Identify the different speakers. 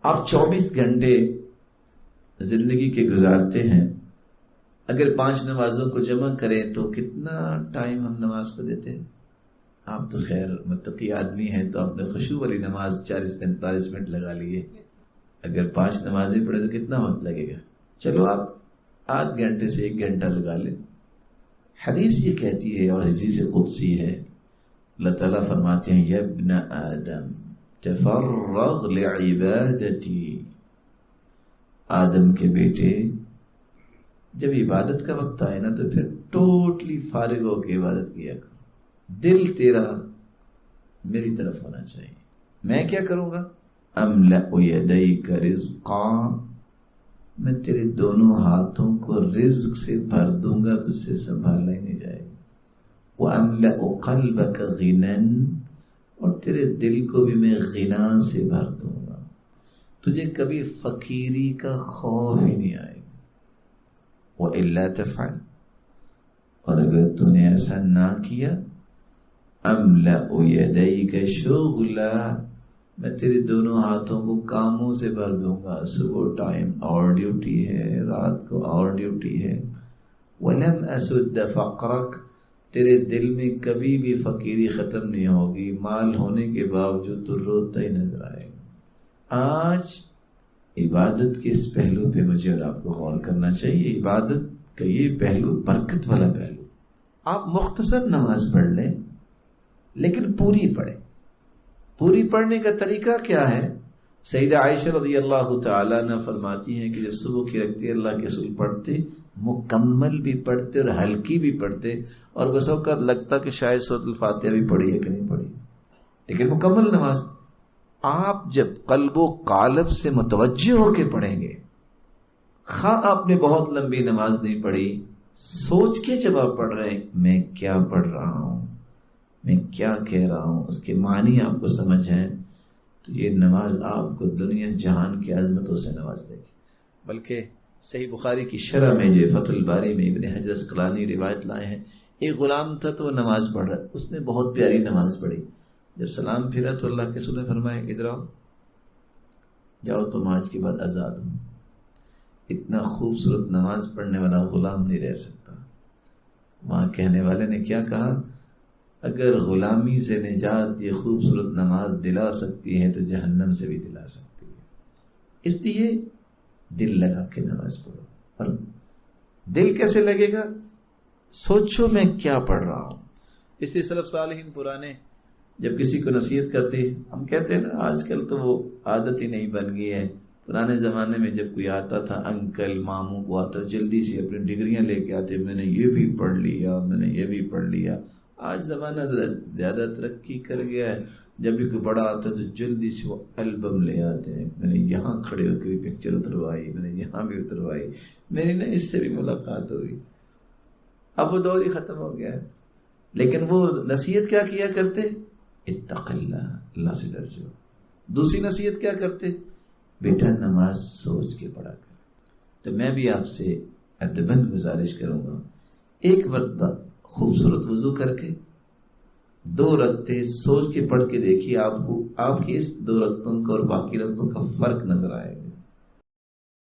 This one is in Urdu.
Speaker 1: آپ 24 گھنٹے زندگی کے گزارتے ہیں، اگر 5 نمازوں کو جمع کریں تو کتنا ٹائم ہم نماز کو دیتے ہیں؟ آپ تو خیر متقی آدمی ہیں تو آپ نے خشوع والی نماز 40-45 منٹ لگا لیے، اگر 5 نمازیں پڑھے تو کتنا وقت لگے گا؟ چلو آپ آدھ گھنٹے سے 1 گھنٹہ لگا لیں۔ حدیث یہ کہتی ہے اور حدیث قدسی ہے، اللہ تعالیٰ فرماتے ہیں یا ابن آدم تفرغ لعبادتی، آدم کے بیٹے جب عبادت کا وقت آئے نا تو پھر ٹوٹلی فارغ ہو کے عبادت کیا کرو، دل تیرا میری طرف ہونا چاہیے۔ میں کیا کروں گا؟ املأ یدیک رزقا، میں تیرے دونوں ہاتھوں کو رزق سے بھر دوں گا، تجھ سے سنبھالا ہی نہیں جائے گا۔ وَأَمْلَأُ قَلْبَكَ غِنًا، اور تیرے دل کو بھی میں غنا سے بھر دوں گا، تجھے کبھی فقیری کا خوف ہی نہیں آئے گا۔ وَإِلَّا تَفْعَلْ، اور اگر تو نے ایسا نہ کیا، أَمْلَأُ يَدَيْكَ شُغْلًا، میں تیرے دونوں ہاتھوں کو کاموں سے بھر دوں گا، صبح ٹائم اور ڈیوٹی ہے، رات کو اور ڈیوٹی ہے۔ وَلَمْ أَسُدَّ فَقْرَكَ، تیرے دل میں کبھی بھی فقیری ختم نہیں ہوگی، مال ہونے کے باوجود تو روتا ہی نظر آئے گا۔ آج عبادت کے اس پہلو پہ مجھے اور آپ کو غور کرنا چاہیے۔ عبادت کا یہ پہلو برکت والا پہلو، آپ مختصر نماز پڑھ لیں لیکن پوری پڑھیں۔ پوری پڑھنے کا طریقہ کیا ہے؟ سیدہ عائشہ رضی اللہ تعالی عنہ فرماتی ہیں کہ جب صبح کی رکعتیں اللہ کے رسول پڑھتے، مکمل بھی پڑھتے اور ہلکی بھی پڑھتے، اور بس اوقات لگتا کہ شاید سورۃ الفاتحہ بھی پڑھی ہے کہ نہیں پڑھی، لیکن مکمل نماز آپ جب قلب و قالب سے متوجہ ہو کے پڑھیں گے، خواہ آپ نے بہت لمبی نماز نہیں پڑھی، سوچ کے جب آپ پڑھ رہے ہیں میں کیا پڑھ رہا ہوں، میں کیا کہہ رہا ہوں، اس کے معنی آپ کو سمجھ ہیں، تو یہ نماز آپ کو دنیا جہان کی عظمتوں سے نواز دے گی۔ بلکہ صحیح بخاری کی شرح میں جو فتح الباری میں ابن حجر اسقلانی روایت لائے ہیں، ایک غلام تھا تو وہ نماز پڑھ رہا، اس نے بہت پیاری نماز پڑھی، جب سلام پھرا تو اللہ کے رسول نے فرمایا ادھر آؤ، جاؤ تم آج کے بعد آزاد ہو۔ اتنا خوبصورت نماز پڑھنے والا غلام نہیں رہ سکتا۔ وہاں کہنے والے نے کیا کہا؟ اگر غلامی سے نجات یہ خوبصورت نماز دلا سکتی ہے تو جہنم سے بھی دلا سکتی ہے۔ اس لیے دل لگا کے نماز پڑھو۔ اور دل کیسے لگے گا؟ سوچو میں کیا پڑھ رہا ہوں۔ اس لیے سلف صالحین پرانے جب کسی کو نصیحت کرتے، ہم کہتے ہیں نا آج کل تو وہ عادت ہی نہیں بن گئی ہے، پرانے زمانے میں جب کوئی آتا تھا انکل ماموں کو آتا جلدی سے اپنی ڈگریاں لے کے آتے، میں نے یہ بھی پڑھ لیا، میں نے یہ بھی پڑھ لیا۔ آج زمانہ زیادہ ترقی کر گیا ہے، جب بھی کوئی بڑا آتا تو جلدی سے وہ البم لے آتے ہیں، میں نے یہاں کھڑے ہو کے بھی پکچر اتروائی، میں نے یہاں بھی اتروائی، میری نا اس سے بھی ملاقات ہوئی۔ اب وہ دور ہی ختم ہو گیا ہے۔ لیکن وہ نصیحت کیا کیا کرتے؟ اتق اللہ، اللہ سے ڈر جاؤ۔ دوسری نصیحت کیا کرتے؟ بیٹا نماز سوچ کے پڑھا کر۔ تو میں بھی آپ سے ادباً گزارش کروں گا، ایک مرتبہ خوبصورت وضو کر کے 2 رکعتیں سوچ کے پڑھ کے دیکھیے، آپ کو آپ کی اس 2 رکعتوں کا اور باقی رکعتوں کا فرق نظر آئے گا۔